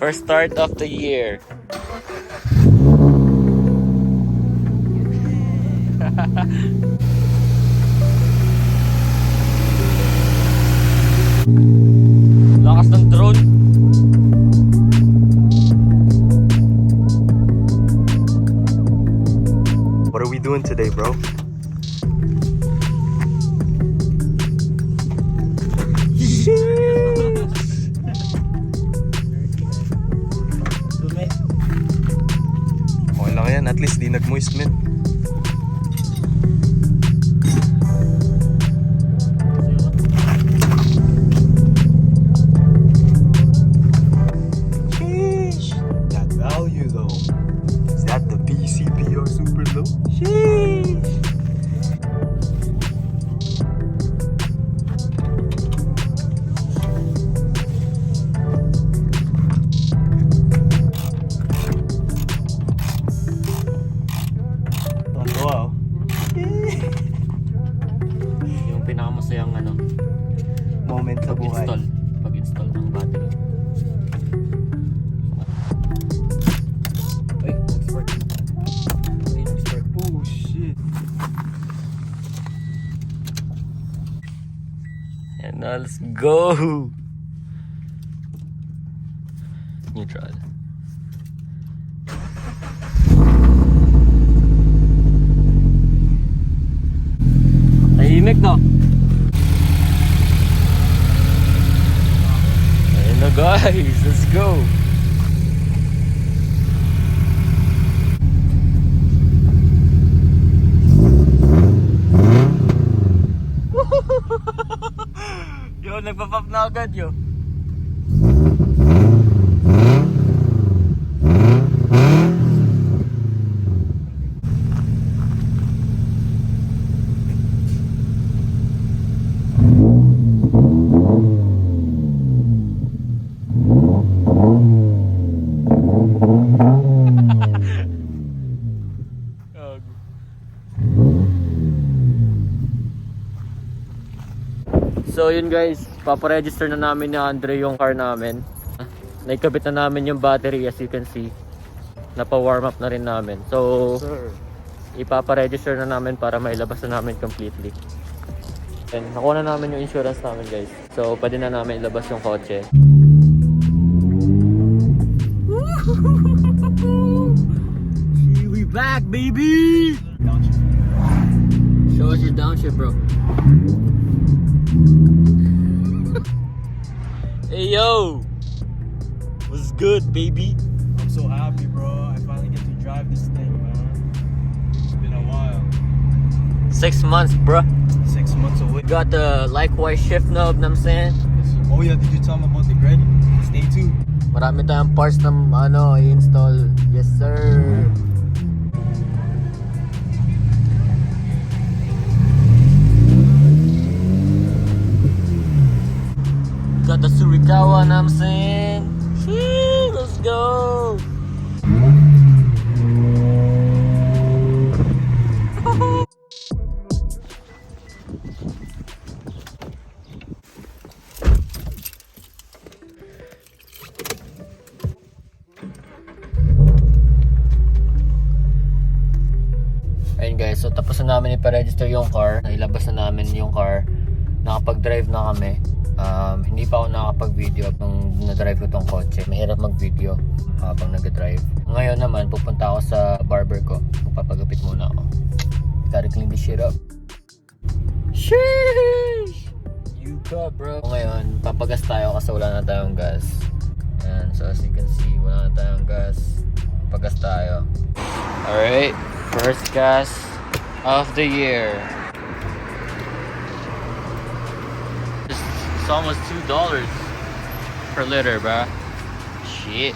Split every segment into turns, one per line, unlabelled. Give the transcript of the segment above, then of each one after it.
First start of the year. Lakas ng drone.
What are we doing today, bro? Okay lang yan, at least di nag-moist, man. Sheesh. That value though. Is that the PCP or super low? Sheesh. Wow.
Yung pinakamasayang
Moment sa buhay.
Pag-install ng battery. Ay, nag-spark.
Oh shit.
And now let's go. Neutral. Tahimik, no? Ayun na guys, let's go. Yo, nagpa-pop na agad yo. So yun guys, paparegister na namin ni Andre yung car namin. Naikabit na namin yung battery, as you can see. Napa-warm up na rin namin. So ipaparegister na namin para mailabas na namin completely. And nakuha na namin yung insurance namin guys. So pwede na namin ilabas yung kotse. We back baby! Show us your downshift bro. Hey yo! What's good, baby?
I'm so happy, bro. I finally get to drive this thing, man. It's been a while.
6 months, bruh.
6 months away.
Got the likewise shift knob, know what I'm saying?
Oh yeah, did you tell me about the grid? Stay tuned.
Marami tayong parts na i-install. Yes, sir. Got the Surikawa, know what I'm saying? Woo, let's go. Ayun guys, so tapos na namin ipa-register yung car. Nailabas na namin yung car. Nakapag-drive na kami. Hindi pa ako nakakapag-video nung na-drive ko tong kotse. Mahirap mag-video habang nag-drive. Ngayon naman, pupunta ako sa barber ko. Magpapagupit muna ako. Gotta clean this shit up. Sheesh! You cut, bro. Ngayon, papagas tayo kasi wala na tayong gas. And so as you can see, wala na tayong gas. Pagas tayo. Alright, first gas of the year. It's almost $2 per liter, bruh. Shit.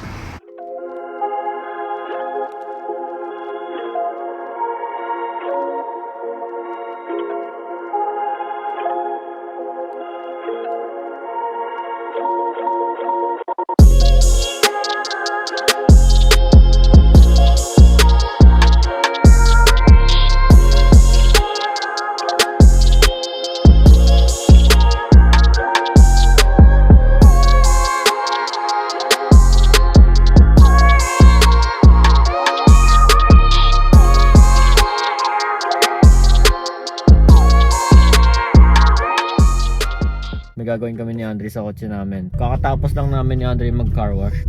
gagawin kami ni Andre sa kotse namin. Kakatapos lang namin ni Andre mag car wash.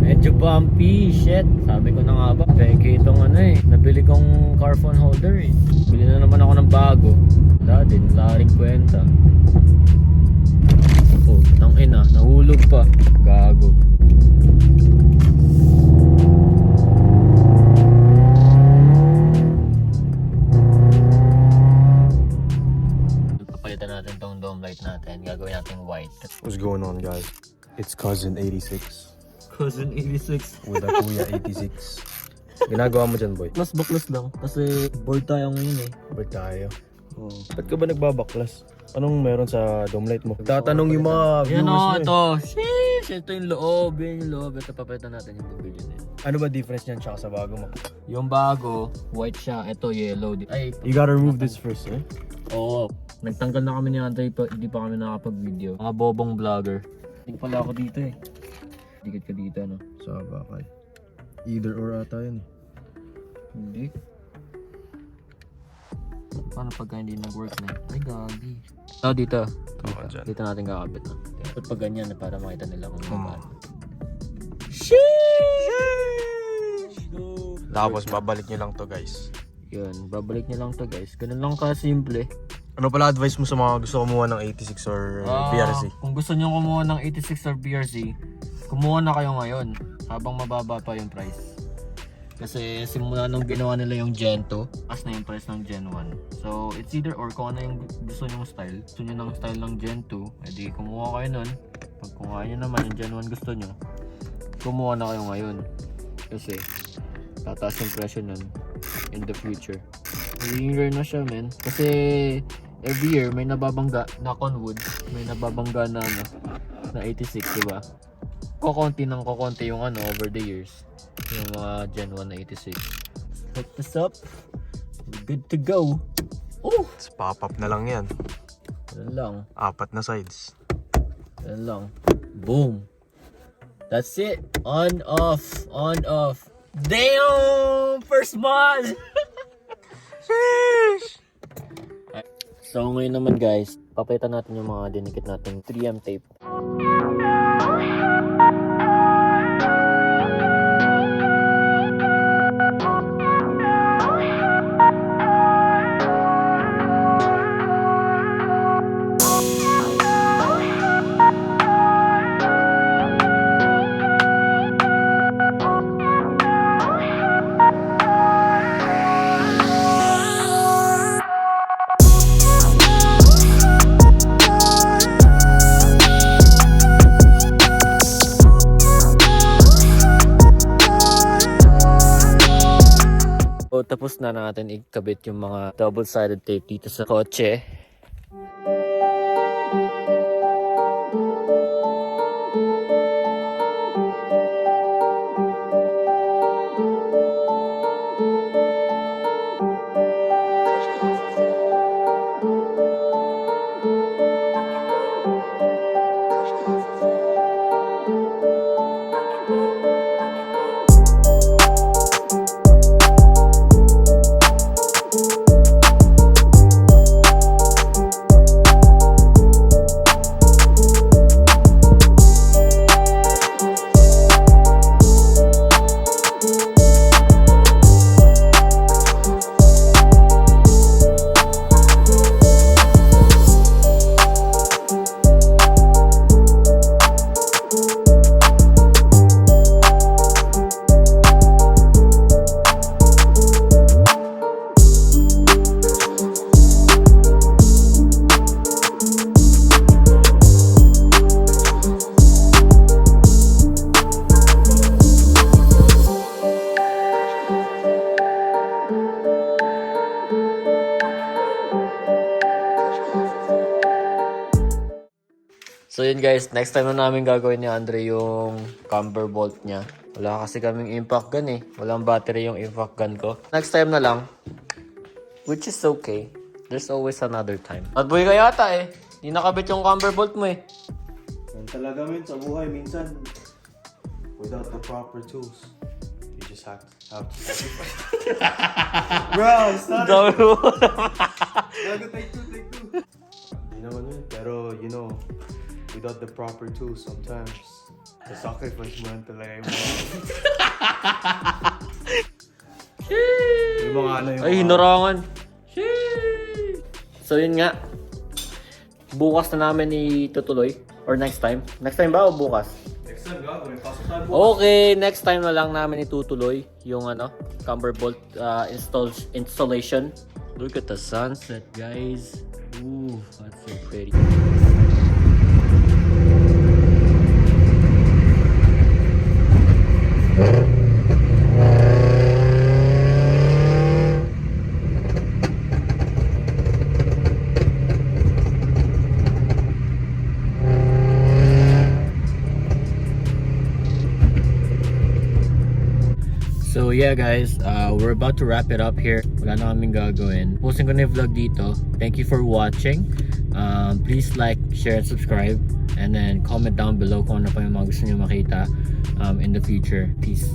Medyo bumpy, shit. Sabi ko na nga ba, peke itong nabili kong car phone holder eh. Bili na naman ako ng bago. Wala din, wala rin kwenta. Oh, tangina, nahulog pa. Gago. Papalitan natin tong dome light natin. Gagawin natin white.
What's going on, guys? It's Cousin86
Cousin 86.
with a Kuya86. Ginagawa mo dyan, boy?
Baklas lang. Kasi bored tayo ngayon eh.
Ba't tayo? Ba't ka ba nagbabaklas? Anong meron sa dome light mo? Tatanong yung mga
Yan
viewers
o,
mo
ito. Sheesh! Ito yung loob. Yan yung loob. Ito papalitan natin yung bibili din.
Ano ba difference niyan tsaka sa bago mo?
Yung bago, white siya. Ito, yellow. Ay,
You gotta remove this first, eh?
oo. Nagtanggal na kami ni Andre. Hindi pa kami nakapag-video. Mga bobong vlogger. Hindi pala ako dito eh. Dikit ka dito, ano?
Sa bakal. Either or ata yun.
Hindi. Paano pagka hindi nag-work na? Ay, gagi. Dito.
Tama dyan.
Dito natin kakabit na. Dapat pag ganyan na para makita nila kung paano.
Tapos babalik nyo lang to, guys.
Yun, babalik niyo lang to guys. Ganun lang ka-simple.
Ano pala advice mo sa mga gusto kumuha ng 86 or BRC?
Kung gusto niyo kumuha ng 86 or BRC, kumuha na kayo ngayon habang mababa pa yung price. Kasi simula nung ginawa nila yung Gen 2, as na yung price ng Gen 1. So it's either or kung ano yung gusto nyong style. Gusto nyo ng style ng Gen 2, edi kumuha kayo nun. Pag kumuha nyo naman yung Gen 1 gusto nyo, kumuha na kayo ngayon. Kasi tataas yung presyo nun in the future. Linger na siya, men. Kasi every year may nababangga, knock on wood, may nababangga na na 86, diba? Kokonti yung over the years. Yung mga Gen 1 na 86. Hook this up. We're good to go. Oh!
Pop up na lang yan.
Yan lang.
4 na sides.
Yan lang. Boom! That's it. On, off. On, off. Damn! First mod! So ngayon naman guys, papalitan natin yung mga dinikit natin 3M tape. So, tapos na natin ikabit yung mga double-sided tape dito sa kotse. So yun guys, next time na namin gagawin ni Andre yung camber bolt niya. Wala kasi kaming impact gun eh. Walang battery yung impact gun ko. Next time na lang. Which is okay. There's always another time. At boy ka yata eh. Di nakabit yung camber bolt mo eh.
Yan talaga men sa buhay minsan. Without the proper tools, you just have have to sacrifice. Bro, stop
Dami
it.
mo.
Gago, take two. Hindi naman yun. Pero, you know, without the proper tools, sometimes, the sacrifice mo lang talaga yung mga... yung mga ano yung
Ay,
mga...
hinarangan. So yun nga. Bukas na namin itutuloy. Or next time. Next time ba o bukas?
Next time, gago. May pasok tayo bukas.
Okay, next time na lang namin itutuloy yung camber bolt installation. Look at the sunset, guys. Ooh, that's so pretty. So yeah guys, we're about to wrap it up here. Wala na kaming gagawin. Posting ko na yung vlog dito. Thank you for watching. Please like, share, and subscribe. And then comment down below kung ano pa yung mga gusto nyo makita in the future. Peace.